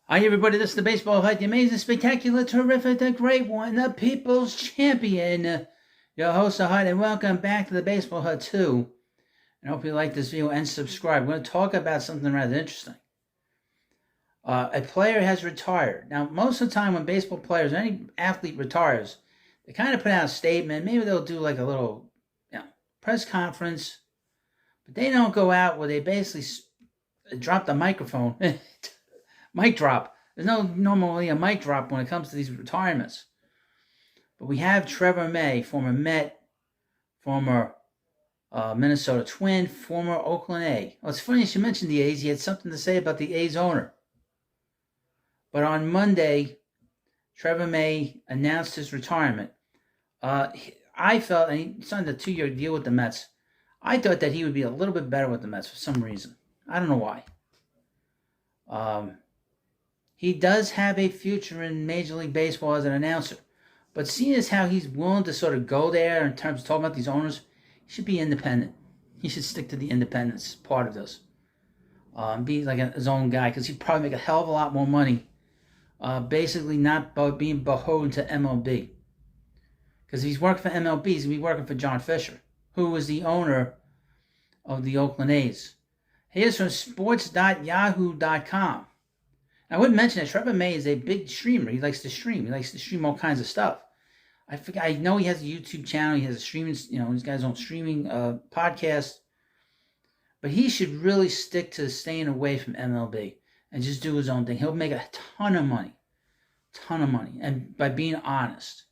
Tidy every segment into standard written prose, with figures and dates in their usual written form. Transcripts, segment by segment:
Hi, everybody. This is the Baseball Hut, the amazing, spectacular, terrific, the great one, the people's champion, your host, the Hut, and welcome back to the Baseball Hut 2. And I hope you like this video and subscribe. We're going to talk about something rather interesting. A player has retired. Now, most of the time when baseball players, any athlete retires, they kind of put out a statement. Maybe they'll do like a little press conference, but they don't go out where they basically drop the microphone. Mic drop. There's no normally a mic drop when it comes to these retirements. But we have Trevor May, former Met, former Minnesota Twin, former Oakland A. Well, it's funny you should mention the A's. He had something to say about the A's owner. But on Monday, Trevor May announced his retirement. I felt, and he signed a 2-year deal with the Mets. I thought that he would be a little bit better with the Mets for some reason. I don't know why. He does have a future in Major League Baseball as an announcer. But seeing as how he's willing to sort of go there in terms of talking about these owners, he should be independent. He should stick to the independence part of this. Be like his own guy, because he'd probably make a hell of a lot more money. Basically not being beholden to MLB. Because if he's working for MLB, he's going to be working for John Fisher, who is the owner of the Oakland A's. Here's from sports.yahoo.com. I wouldn't mention that Trevor May is a big streamer. He likes to stream. He likes to stream all kinds of stuff. I know he has a YouTube channel. He has a streaming, he's got his own streaming podcast. But he should really stick to staying away from MLB and just do his own thing. He'll make a ton of money. And by being honest.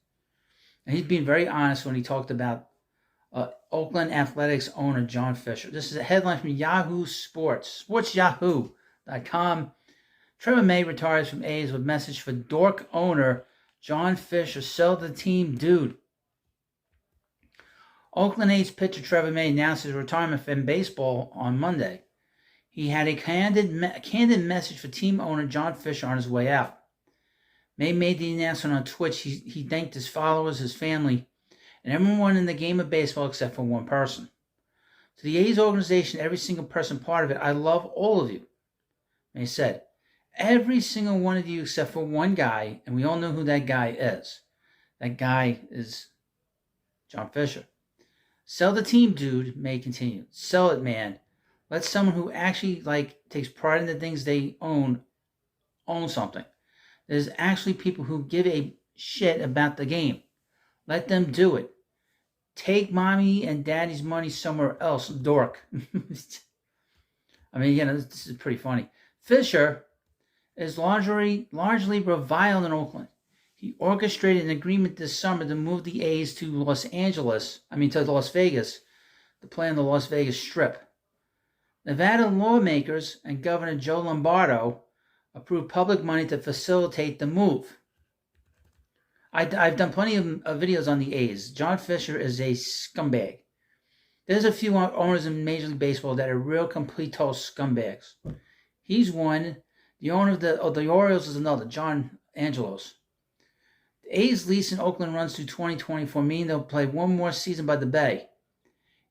And he's being very honest when he talked about Oakland Athletics owner John Fisher. This is a headline from Yahoo Sports. SportsYahoo.com. Trevor May retires from A's with message for dork owner John Fisher. Sell the team, dude. Oakland A's pitcher Trevor May announced his retirement from baseball on Monday. He had a candid message for team owner John Fisher on his way out. May made the announcement on Twitch. He thanked his followers, his family, and everyone in the game of baseball except for one person. To the A's organization, every single person part of it, I love all of you, May said. Every single one of you except for one guy, and we all know who that guy is. That guy is John Fisher. Sell the team, dude, May continued. Sell it, man. Let someone who actually takes pride in the things they own something. There's actually people who give a shit about the game. Let them do it. Take mommy and daddy's money somewhere else, dork. I mean, this is pretty funny. Fisher is largely reviled in Oakland. He orchestrated an agreement this summer to move the A's to Las Vegas, to play on the Las Vegas Strip. Nevada lawmakers and Governor Joe Lombardo approved public money to facilitate the move. I've done plenty of videos on the A's. John Fisher is a scumbag. There's a few owners in Major League Baseball that are real complete total scumbags. He's one. The owner of the Orioles is another, John Angelos. The A's lease in Oakland runs through 2024, meaning they'll play one more season by the Bay.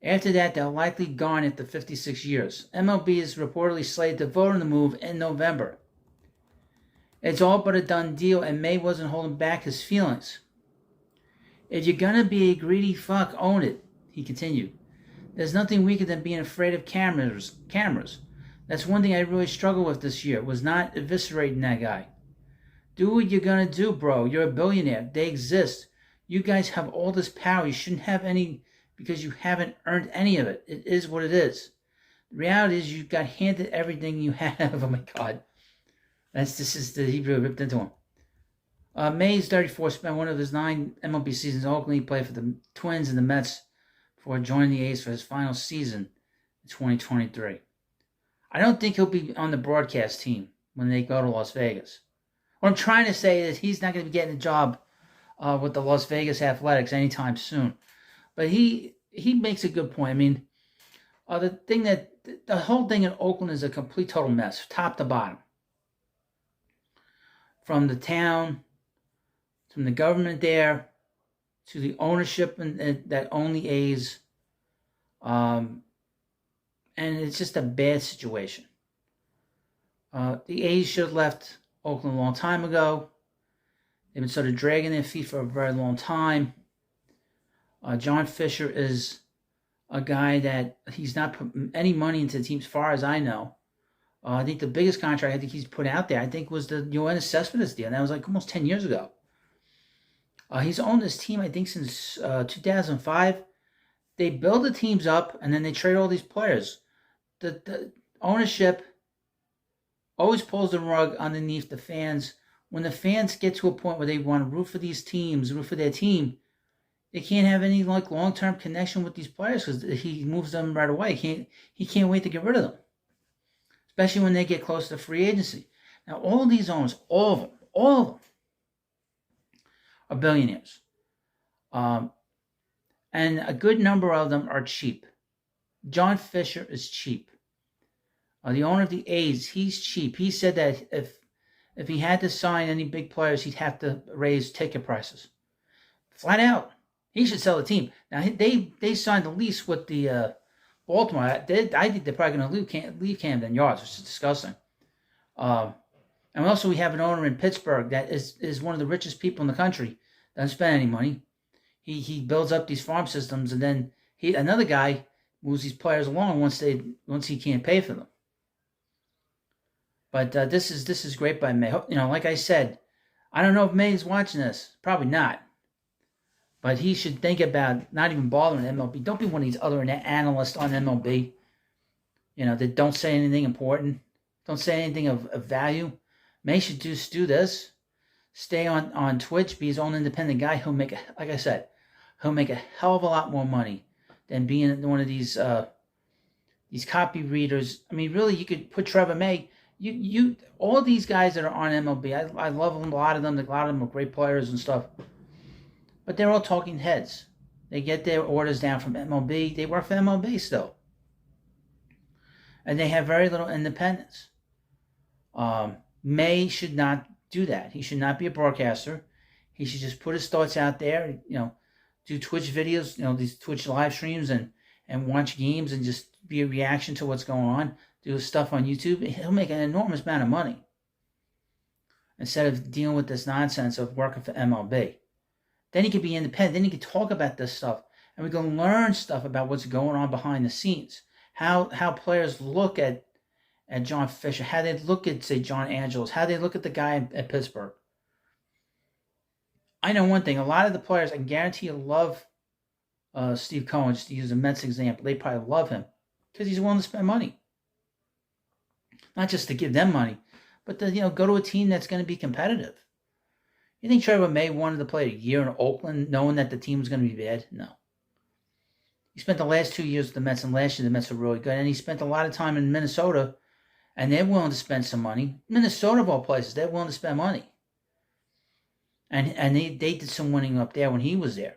After that, they'll likely gone after 56 years. MLB is reportedly slated to vote on the move in November. It's all but a done deal, and May wasn't holding back his feelings. If you're gonna be a greedy fuck, own it, he continued. There's nothing weaker than being afraid of cameras. That's one thing I really struggled with this year, was not eviscerating that guy. Do what you're gonna do, bro. You're a billionaire. They exist. You guys have all this power. You shouldn't have any because you haven't earned any of it. It is what it is. The reality is you got handed everything you have. Oh my God. This is the Hebrew ripped into him. May's 34, spent one of his 9 MLB seasons in Oakland. He played for the Twins and the Mets before joining the A's for his final season in 2023. I don't think he'll be on the broadcast team when they go to Las Vegas. What I'm trying to say is he's not going to be getting a job with the Las Vegas Athletics anytime soon. But he makes a good point. I mean, the whole thing in Oakland is a complete total mess, top to bottom. From the town, from the government there, to the ownership that own the A's. And it's just a bad situation. The A's should have left Oakland a long time ago. They've been sort of dragging their feet for a very long time. John Fisher is a guy that he's not put any money into the team as far as I know. I think the biggest contract I think he's put out there, I think, was the Yoenis Cespedes deal. And that was like almost 10 years ago. He's owned this team, I think, since 2005. They build the teams up, and then they trade all these players. The ownership always pulls the rug underneath the fans. When the fans get to a point where they want to root for these teams, root for their team, they can't have any like long-term connection with these players because he moves them right away. He can't wait to get rid of them, especially when they get close to free agency. Now, all these owners, all of them, are billionaires. And a good number of them are cheap. John Fisher is cheap. The owner of the A's, he's cheap. He said that if he had to sign any big players, he'd have to raise ticket prices. Flat out. He should sell the team. Now, they signed a lease with the Baltimore. I think they're probably going to leave Camden Yards, which is disgusting. And also we have an owner in Pittsburgh that is one of the richest people in the country. Doesn't spend any money. He builds up these farm systems, and then another guy moves these players along once he can't pay for them. But this is great by May. Like I said, I don't know if May is watching this. Probably not. But he should think about not even bothering MLB. Don't be one of these other analysts on MLB, that don't say anything important, don't say anything of value. May should just do this. Stay on Twitch, be his own independent guy. He'll make, like I said, he'll make a hell of a lot more money than being one of these copy readers. I mean, really, you could put Trevor May. You all these guys that are on MLB, I love them, a lot of them. A lot of them are great players and stuff. But they're all talking heads. They get their orders down from MLB. They work for MLB still. And they have very little independence. May should not do that. He should not be a broadcaster. He should just put his thoughts out there, do Twitch videos, these Twitch live streams and watch games and just be a reaction to what's going on. Do stuff on YouTube. He'll make an enormous amount of money instead of dealing with this nonsense of working for MLB. Then he could be independent. Then he could talk about this stuff. And we can learn stuff about what's going on behind the scenes. How players look at John Fisher. How they look at, say, John Angelos. How they look at the guy at Pittsburgh. I know one thing. A lot of the players, I guarantee you, love Steve Cohen, just to use a Mets example. They probably love him because he's willing to spend money. Not just to give them money, but to go to a team that's going to be competitive. You think Trevor May wanted to play a year in Oakland knowing that the team was going to be bad? No. He spent the last 2 years with the Mets, and last year the Mets were really good. And he spent a lot of time in Minnesota, and they're willing to spend some money. Minnesota, of all places, they're willing to spend money. And they did some winning up there when he was there.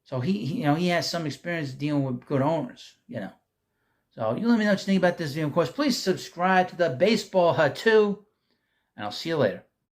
So he has some experience dealing with good owners, So you let me know what you think about this video. Of course, please subscribe to the Baseball Hut too, and I'll see you later.